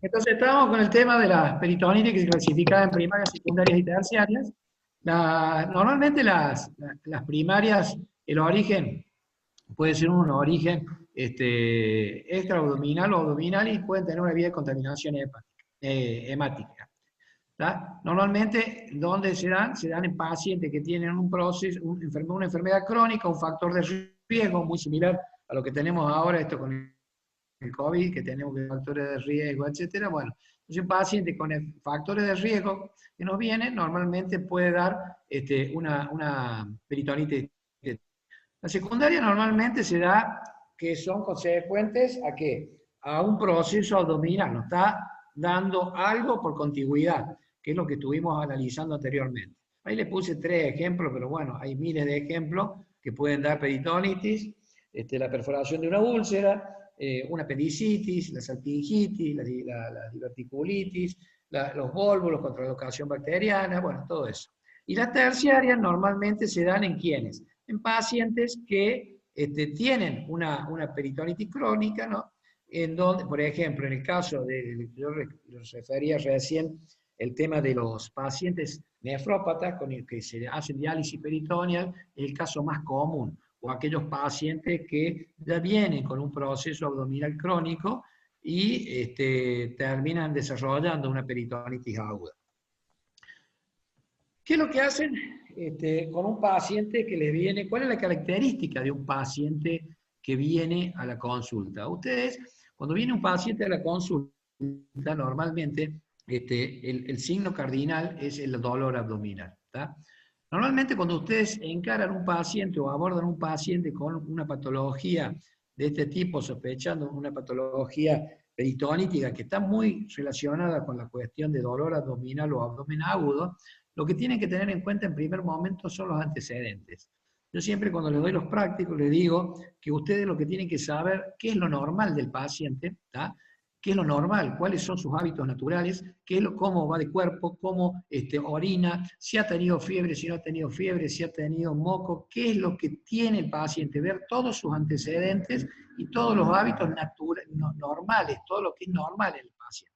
Entonces estábamos con el tema de las peritonitis que se clasifican en primarias, secundarias y terciarias. Normalmente las primarias, el origen puede ser un origen extraabdominal o abdominal y pueden tener una vía de contaminación hemática. ¿Tá? Normalmente, ¿dónde se dan? Se dan en pacientes que tienen un proceso, una enfermedad crónica, un factor de riesgo muy similar a lo que tenemos ahora, esto con el COVID, que tenemos factores de riesgo, etcétera. Bueno, entonces un paciente con factores de riesgo que nos vienen, normalmente puede dar una peritonitis. La secundaria normalmente se da que son consecuentes ¿a qué? A un proceso abdominal, nos está dando algo por contigüidad, que es lo que estuvimos analizando anteriormente. Ahí les puse 3 ejemplos, pero bueno, hay miles de ejemplos que pueden dar peritonitis, la perforación de una úlcera, una apendicitis, la salpingitis, la diverticulitis, los vólvulos contra la locación bacteriana, bueno, todo eso. Y las terciarias normalmente se dan en quienes, en pacientes que tienen una peritonitis crónica, ¿no? En donde, por ejemplo, en el caso de, yo refería recién el tema de los pacientes nefrópatas con el que se hacen diálisis peritoneal, es el caso más común, o aquellos pacientes que ya vienen con un proceso abdominal crónico y terminan desarrollando una peritonitis aguda. ¿Qué es lo que hacen con un paciente que les viene? ¿Cuál es la característica de un paciente que viene a la consulta? Ustedes, cuando viene un paciente a la consulta, normalmente el signo cardinal es el dolor abdominal. ¿Tá? Normalmente cuando ustedes encaran un paciente o abordan un paciente con una patología de este tipo, sospechando una patología peritónica que está muy relacionada con la cuestión de dolor abdominal o abdomen agudo, lo que tienen que tener en cuenta en primer momento son los antecedentes. Yo siempre cuando les doy los prácticos les digo que ustedes lo que tienen que saber qué es lo normal del paciente, ¿tá? ¿Qué es lo normal? ¿Cuáles son sus hábitos naturales? ¿Cómo va de cuerpo? ¿Cómo orina? ¿Si ha tenido fiebre? ¿Si no ha tenido fiebre? ¿Si ha tenido moco? ¿Qué es lo que tiene el paciente? Ver todos sus antecedentes y todos los hábitos normales, todo lo que es normal en el paciente.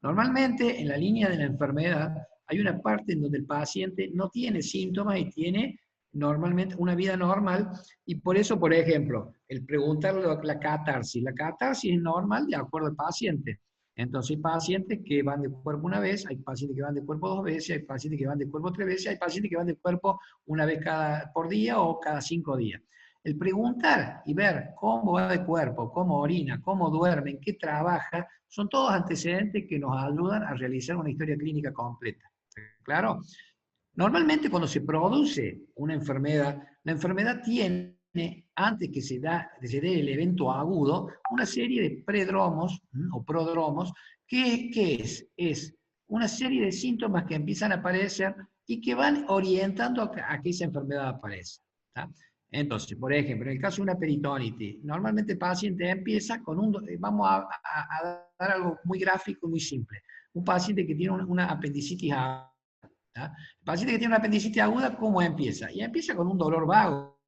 Normalmente en la línea de la enfermedad hay una parte en donde el paciente no tiene síntomas y tiene normalmente una vida normal, y por eso, por ejemplo, el preguntarle la catarsis es normal de acuerdo al paciente. Entonces hay pacientes que van de cuerpo una vez, hay pacientes que van de cuerpo 2 veces, hay pacientes que van de cuerpo 3 veces, hay pacientes que van de cuerpo una vez por día o cada 5 días. El preguntar y ver cómo va de cuerpo, cómo orina, cómo duerme, en qué trabaja, son todos antecedentes que nos ayudan a realizar una historia clínica completa. ¿Claro? Normalmente cuando se produce una enfermedad, la enfermedad tiene, antes que se dé el evento agudo, una serie de predromos o prodromos, que es una serie de síntomas que empiezan a aparecer y que van orientando a que esa enfermedad aparezca. ¿Tá? Entonces, por ejemplo, en el caso de una peritonitis, normalmente el paciente empieza con vamos a dar algo muy gráfico y muy simple. Un paciente que tiene una apendicitis aguda. ¿Tá? El paciente que tiene una apendicitis aguda, ¿cómo empieza? Y empieza con un dolor vago,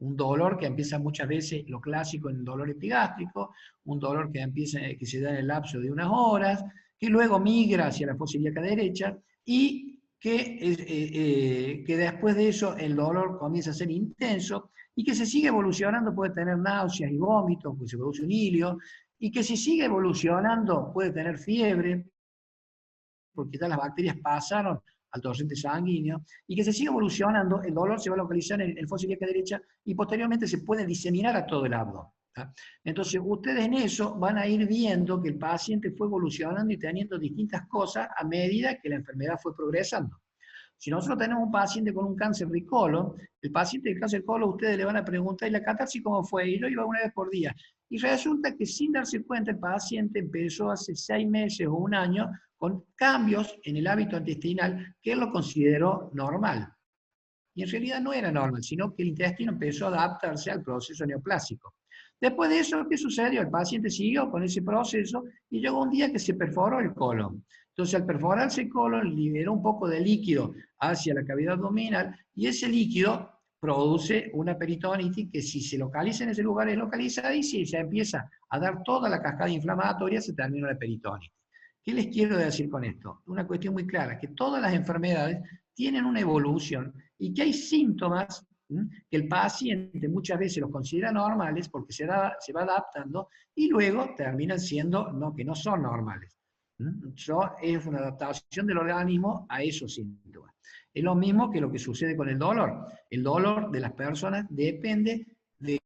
un dolor que empieza muchas veces, lo clásico, en dolor epigástrico, un dolor que se da en el lapso de unas horas, que luego migra hacia la fosa ilíaca derecha y que después de eso el dolor comienza a ser intenso y que se sigue evolucionando, puede tener náuseas y vómitos, pues se produce un hilio, y que si sigue evolucionando puede tener fiebre, porque ya las bacterias pasaron al torrente sanguíneo, y que se sigue evolucionando, el dolor se va a localizar en el fosa ilíaca derecha y posteriormente se puede diseminar a todo el abdomen. ¿Tá? Entonces, ustedes en eso van a ir viendo que el paciente fue evolucionando y teniendo distintas cosas a medida que la enfermedad fue progresando. Si nosotros tenemos un paciente con un cáncer de colon, el paciente del cáncer de colon, ustedes le van a preguntar, ¿y la catarsis cómo fue? Y yo iba una vez por día. Y resulta que sin darse cuenta el paciente empezó hace 6 meses o un año con cambios en el hábito intestinal que él lo consideró normal. Y en realidad no era normal, sino que el intestino empezó a adaptarse al proceso neoplásico. Después de eso, ¿qué sucedió? El paciente siguió con ese proceso y llegó un día que se perforó el colon. Entonces, al perforarse el colon, liberó un poco de líquido hacia la cavidad abdominal y ese líquido produce una peritonitis que si se localiza en ese lugar es localizada y si se empieza a dar toda la cascada inflamatoria se termina la peritonitis. ¿Qué les quiero decir con esto? Una cuestión muy clara, que todas las enfermedades tienen una evolución y que hay síntomas que el paciente muchas veces los considera normales porque se va adaptando y luego terminan siendo que no son normales. Eso es una adaptación del organismo a esos síntomas. Es lo mismo que lo que sucede con el dolor. El dolor de las personas depende de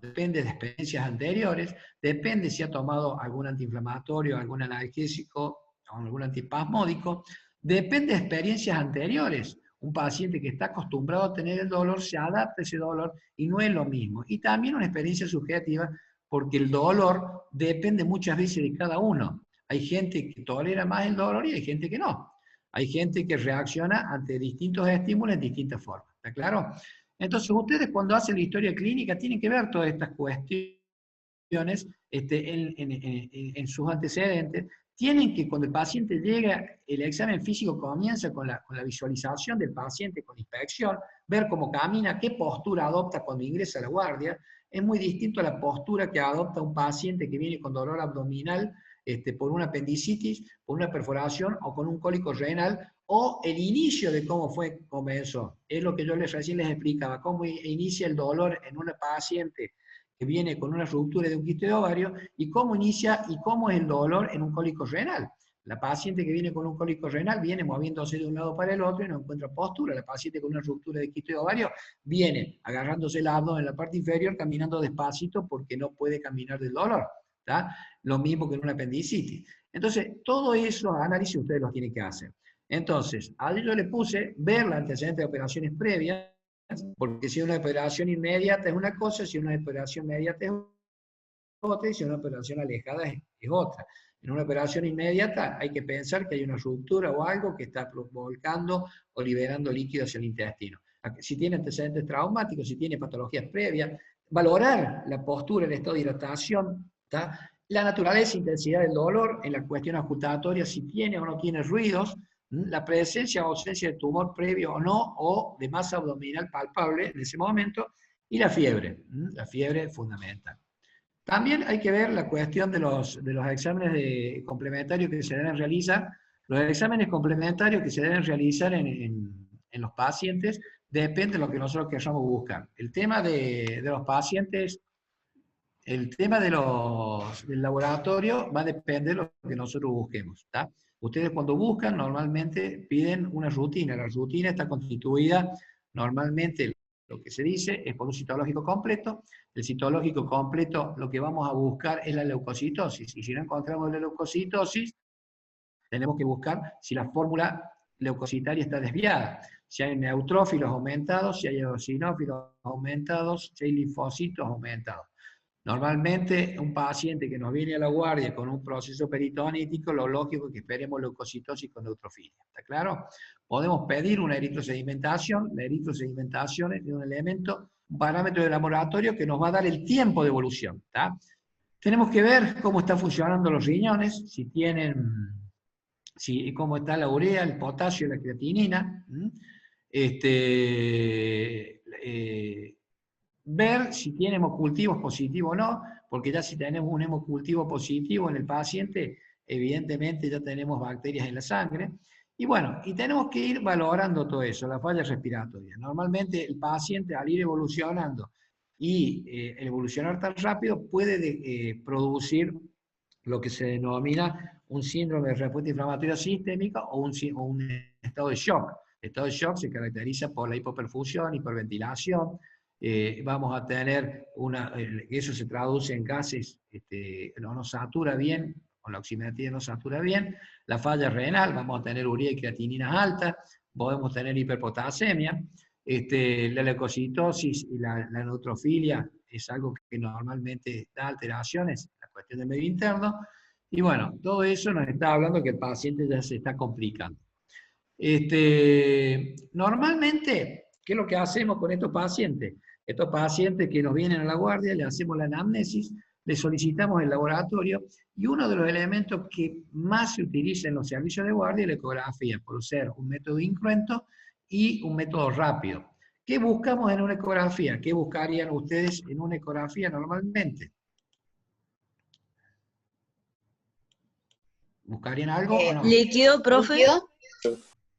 depende de experiencias anteriores, depende si ha tomado algún antiinflamatorio, algún analgésico o algún antiespasmódico, depende de experiencias anteriores. Un paciente que está acostumbrado a tener el dolor se adapta a ese dolor y no es lo mismo. Y también una experiencia subjetiva porque el dolor depende muchas veces de cada uno. Hay gente que tolera más el dolor y hay gente que no. Hay gente que reacciona ante distintos estímulos en distintas formas. ¿Está claro? Entonces, ustedes cuando hacen la historia clínica tienen que ver todas estas cuestiones en sus antecedentes. Tienen que, cuando el paciente llega, el examen físico comienza con la visualización del paciente, con inspección, ver cómo camina, qué postura adopta cuando ingresa a la guardia. Es muy distinto a la postura que adopta un paciente que viene con dolor abdominal por una apendicitis, por una perforación o con un cólico renal, o el inicio de cómo comenzó. Es lo que yo recién les explicaba, cómo inicia el dolor en una paciente que viene con una ruptura de un quiste de ovario y cómo inicia y cómo es el dolor en un cólico renal. La paciente que viene con un cólico renal viene moviéndose de un lado para el otro y no encuentra postura. La paciente con una ruptura de quiste de ovario viene agarrándose el abdomen en la parte inferior, caminando despacito porque no puede caminar del dolor. ¿Tá? Lo mismo que en una apendicitis. Entonces, todos esos análisis ustedes los tienen que hacer. Entonces, a ello le puse ver la antecedente de operaciones previas, porque si una operación inmediata es una cosa, si una operación inmediata es otra, y si una operación alejada es otra. En una operación inmediata hay que pensar que hay una ruptura o algo que está volcando o liberando líquidos hacia el intestino. Si tiene antecedentes traumáticos, si tiene patologías previas, valorar la postura, el estado de hidratación, ¿tá? La naturaleza e intensidad del dolor en la cuestión auscultatoria, si tiene o no tiene ruidos, la presencia o ausencia de tumor previo o no, o de masa abdominal palpable en ese momento, y la fiebre es fundamental. También hay que ver la cuestión de los exámenes complementarios que se deben realizar. Los exámenes complementarios que se deben realizar en los pacientes depende de lo que nosotros queramos buscar. El tema de los pacientes, el tema del laboratorio va a depender de lo que nosotros busquemos. ¿Tá? Ustedes cuando buscan normalmente piden una rutina. La rutina está constituida normalmente, lo que se dice es por un citológico completo. El citológico completo lo que vamos a buscar es la leucocitosis. Y si no encontramos la leucocitosis, tenemos que buscar si la fórmula leucocitaria está desviada. Si hay neutrófilos aumentados, si hay eosinófilos aumentados, si hay linfocitos aumentados. Normalmente, un paciente que nos viene a la guardia con un proceso peritonítico, lo lógico es que esperemos leucocitosis con neutrofilia. ¿Está claro? Podemos pedir una eritrosedimentación. La eritrosedimentación es un elemento, un parámetro de laboratorio que nos va a dar el tiempo de evolución. ¿Tá? Tenemos que ver cómo están funcionando los riñones, cómo está la urea, el potasio, la creatinina. Ver si tiene hemocultivos positivos o no, porque ya si tenemos un hemocultivo positivo en el paciente, evidentemente ya tenemos bacterias en la sangre. Y bueno, y tenemos que ir valorando todo eso, la falla respiratoria. Normalmente el paciente al ir evolucionando y el evolucionar tan rápido puede producir lo que se denomina un síndrome de respuesta inflamatoria sistémica o un estado de shock. El estado de shock se caracteriza por la hipoperfusión, hiperventilación. Vamos a tener eso se traduce en gases, no nos satura bien, con la oximetría no satura bien, la falla renal, vamos a tener urea y creatininas altas, podemos tener hiperpotasemia, la leucocitosis y la neutrofilia es algo que normalmente da alteraciones, la cuestión del medio interno, y bueno, todo eso nos está hablando que el paciente ya se está complicando. Normalmente, ¿qué es lo que hacemos con estos pacientes? Estos pacientes que nos vienen a la guardia, le hacemos la anamnesis, le solicitamos el laboratorio, y uno de los elementos que más se utiliza en los servicios de guardia es la ecografía, por ser un método incruento y un método rápido. ¿Qué buscamos en una ecografía? ¿Qué buscarían ustedes en una ecografía normalmente? ¿Buscarían algo o no? Líquido, profe. ¿Líquido?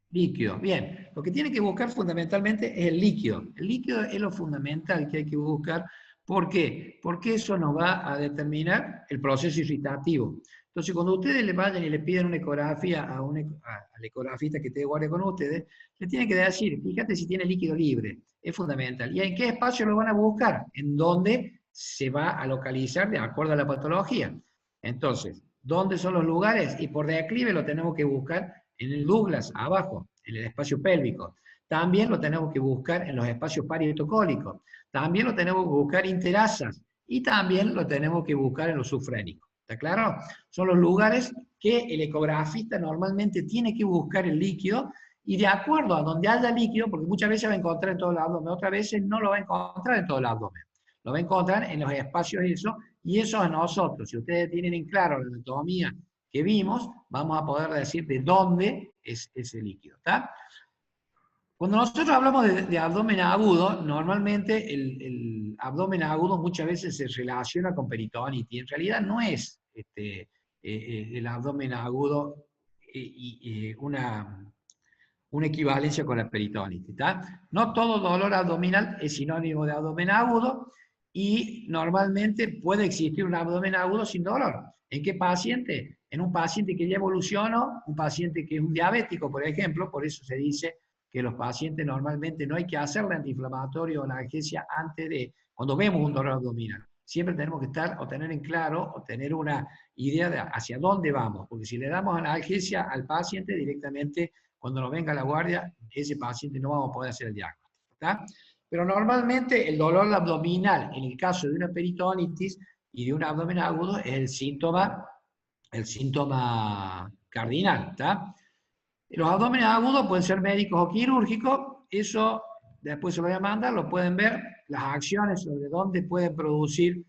Líquido, bien. Lo que tiene que buscar fundamentalmente es el líquido. El líquido es lo fundamental que hay que buscar. ¿Por qué? Porque eso nos va a determinar el proceso irritativo. Entonces, cuando ustedes le vayan y le piden una ecografía al ecografista que te guarde con ustedes, le tienen que decir, fíjate si tiene líquido libre, es fundamental. ¿Y en qué espacio lo van a buscar? En dónde se va a localizar de acuerdo a la patología. Entonces, ¿dónde son los lugares? Y por declive lo tenemos que buscar en el Douglas, abajo, en el espacio pélvico. También lo tenemos que buscar en los espacios parietocólicos. También lo tenemos que buscar interasas. Y también lo tenemos que buscar en los subfrénicos. ¿Está claro? Son los lugares que el ecografista normalmente tiene que buscar el líquido, y de acuerdo a donde haya líquido, porque muchas veces va a encontrar en todo el abdomen, otras veces no lo va a encontrar en todo el abdomen. Lo va a encontrar en los espacios eso, y eso a nosotros, si ustedes tienen en claro la anatomía que vimos, vamos a poder decir de dónde es ese líquido. ¿Está? Cuando nosotros hablamos de abdomen agudo, normalmente el abdomen agudo muchas veces se relaciona con peritonitis. En realidad no es el abdomen agudo una equivalencia con la peritonitis. ¿Tá? No todo dolor abdominal es sinónimo de abdomen agudo, y normalmente puede existir un abdomen agudo sin dolor. ¿En qué paciente? En un paciente que ya evolucionó, un paciente que es un diabético, por ejemplo, por eso se dice que los pacientes normalmente no hay que hacerle antiinflamatorio o analgesia antes de, cuando vemos un dolor abdominal. Siempre tenemos que estar o tener en claro o tener una idea de hacia dónde vamos, porque si le damos analgesia al paciente directamente, cuando nos venga la guardia, ese paciente no vamos a poder hacer el diagnóstico. ¿Está? Pero normalmente el dolor abdominal, en el caso de una peritonitis y de un abdomen agudo, es el síntoma cardinal. ¿Está? Los abdómenes agudos pueden ser médicos o quirúrgicos, eso después se lo voy a mandar, lo pueden ver, las acciones sobre dónde pueden producir,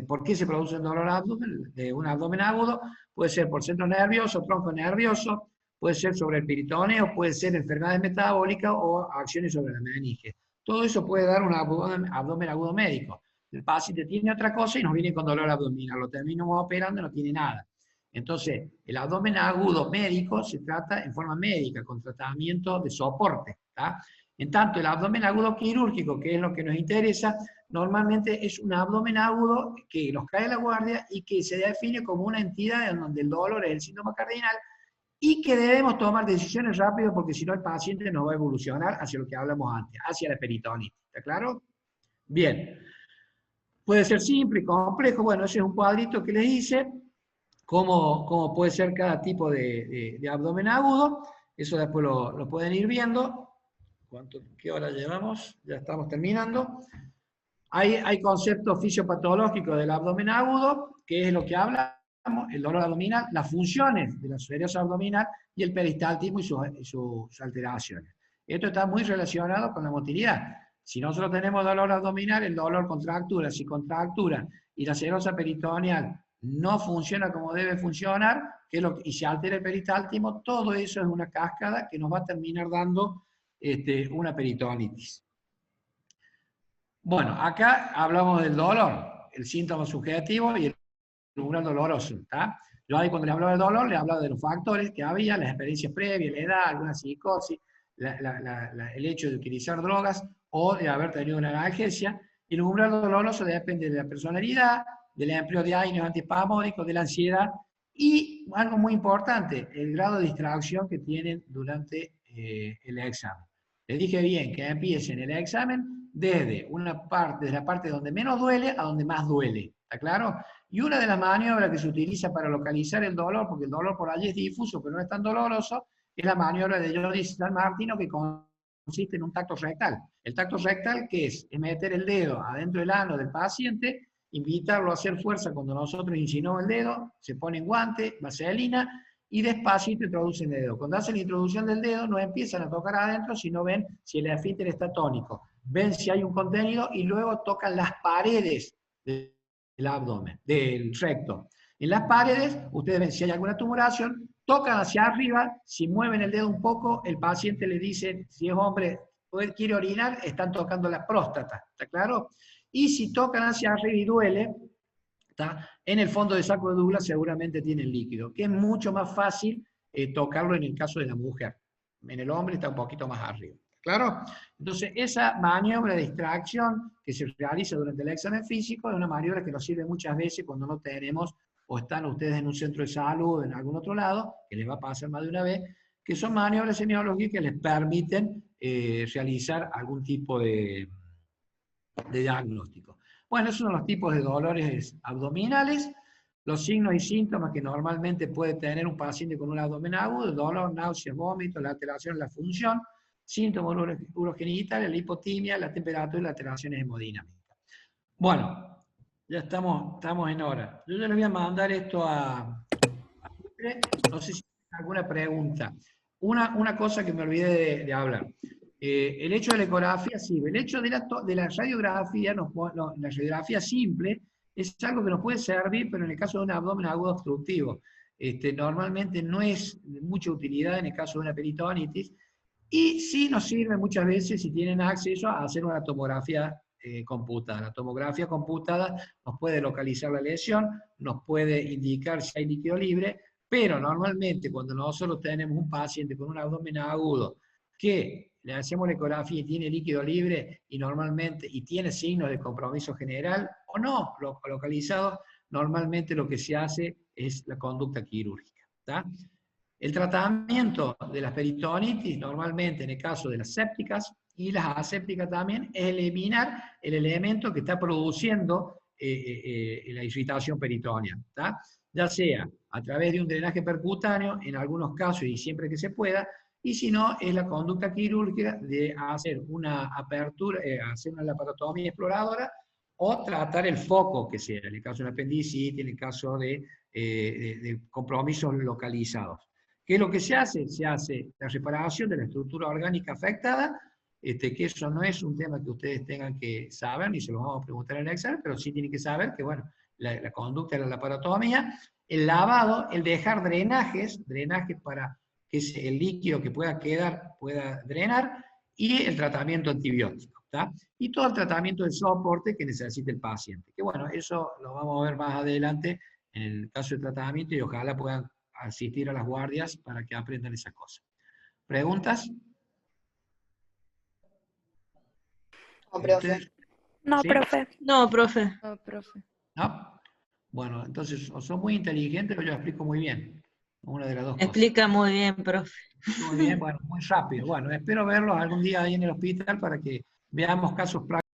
por qué se produce el dolor de un abdomen agudo, puede ser por centro nervioso, tronco nervioso, puede ser sobre el peritoneo, puede ser enfermedades metabólicas o acciones sobre la meninge. Todo eso puede dar un abdomen agudo médico. El paciente tiene otra cosa y nos viene con dolor abdominal, lo terminamos operando y no tiene nada. Entonces, el abdomen agudo médico se trata en forma médica, con tratamiento de soporte. ¿Tá? En tanto, el abdomen agudo quirúrgico, que es lo que nos interesa, normalmente es un abdomen agudo que nos cae la guardia y que se define como una entidad en donde el dolor es el síntoma cardinal, y que debemos tomar decisiones rápidas porque si no el paciente no va a evolucionar hacia lo que hablamos antes, hacia la peritonitis. ¿Está claro? Bien. Puede ser simple y complejo. Bueno, ese es un cuadrito que les hice. Cómo puede ser cada tipo de abdomen agudo. Eso después lo pueden ir viendo. ¿Qué hora llevamos? Ya estamos terminando. Hay conceptos fisiopatológicos del abdomen agudo, que es lo que hablamos, el dolor abdominal, las funciones de la esferosis abdominal y el peristaltismo y sus alteraciones. Esto está muy relacionado con la motilidad. Si nosotros tenemos dolor abdominal, el dolor contractura, si contractura y la serosa peritoneal no funciona como debe funcionar, y se altera el peristaltismo, todo eso es una cascada que nos va a terminar dando una peritonitis. Bueno, acá hablamos del dolor, el síntoma subjetivo y el umbral doloroso. ¿Tá? Yo ahí cuando le hablaba del dolor, le hablaba de los factores que había, las experiencias previas, la edad, alguna psicosis, el hecho de utilizar drogas o de haber tenido una analgesia. Y el umbral doloroso depende de la personalidad, del empleo de aíneos antiespasmódicos, de la ansiedad y algo muy importante, el grado de distracción que tienen durante el examen. Les dije bien que empiecen el examen desde la parte donde menos duele a donde más duele. ¿Está claro? Y una de las maniobras que se utiliza para localizar el dolor, porque el dolor por allí es difuso, pero no es tan doloroso, es la maniobra de Jordi San Martino, que consiste en un tacto rectal. El tacto rectal, ¿qué es? Es meter el dedo adentro del ano del paciente, invitarlo a hacer fuerza cuando nosotros insinuamos el dedo, se pone en guante, vaselina, y despacito introducen el dedo. Cuando hacen la introducción del dedo, no empiezan a tocar adentro, sino ven si el esfínter está tónico, ven si hay un contenido y luego tocan las paredes del abdomen, del recto. En las paredes, ustedes ven si hay alguna tumoración, tocan hacia arriba, si mueven el dedo un poco, el paciente le dice, si es hombre, quiere orinar, están tocando la próstata, ¿está claro? Y si tocan hacia arriba y duele, ¿Está? En el fondo de saco de Douglas seguramente tiene el líquido, que es mucho más fácil tocarlo en el caso de la mujer. En el hombre está un poquito más arriba. ¿Claro? Entonces, esa maniobra de extracción que se realiza durante el examen físico es una maniobra que nos sirve muchas veces cuando no tenemos o están ustedes en un centro de salud o en algún otro lado, que les va a pasar más de una vez, que son maniobras semiológicas que les permiten realizar algún tipo de diagnóstico. Bueno, esos son los tipos de dolores abdominales, los signos y síntomas que normalmente puede tener un paciente con un abdomen agudo: dolor, náuseas, vómitos, la alteración en la función, síntomas urogenitales, la hipotimia, la temperatura y las alteraciones hemodinámicas. Bueno, ya estamos en hora. Yo ya les voy a mandar esto no sé si hay alguna pregunta. Una cosa que me olvidé de hablar. El hecho de la ecografía sirve. El hecho de la radiografía, la radiografía simple, es algo que nos puede servir, pero en el caso de un abdomen agudo obstructivo. Normalmente no es de mucha utilidad en el caso de una peritonitis, y sí nos sirve muchas veces si tienen acceso a hacer una tomografía computada. La tomografía computada nos puede localizar la lesión, nos puede indicar si hay líquido libre, pero normalmente cuando nosotros tenemos un paciente con un abdomen agudo que le hacemos la ecografía y tiene líquido libre y normalmente y tiene signos de compromiso general o no localizados, normalmente lo que se hace es la conducta quirúrgica. ¿Tá? El tratamiento de las peritonitis, normalmente en el caso de las sépticas y las asépticas también, es eliminar el elemento que está produciendo la irritación peritoneal, ¿tá? Ya sea a través de un drenaje percutáneo, en algunos casos y siempre que se pueda, y si no, es la conducta quirúrgica de hacer una apertura, hacer una laparotomía exploradora o tratar el foco que sea, en el caso de una apendicitis, en el caso de compromisos localizados. ¿Qué es lo que se hace? Se hace la reparación de la estructura orgánica afectada, que eso no es un tema que ustedes tengan que saber, ni se lo vamos a preguntar en el examen, pero sí tienen que saber que, bueno, la conducta de la laparotomía, el lavado, el dejar drenajes para que el líquido que pueda quedar pueda drenar, y el tratamiento antibiótico, ¿tá? Y todo el tratamiento de soporte que necesite el paciente. Que bueno, eso lo vamos a ver más adelante en el caso de tratamiento y ojalá puedan asistir a las guardias para que aprendan esas cosas. ¿Preguntas? No, profe. No, ¿Sí? profe. No, profe. No, profe. ¿No? Bueno, entonces o son muy inteligentes o yo explico muy bien. Una de las dos cosas. Explica muy bien, profe. Muy bien, bueno, muy rápido. Bueno, espero verlos algún día ahí en el hospital para que veamos casos prácticos.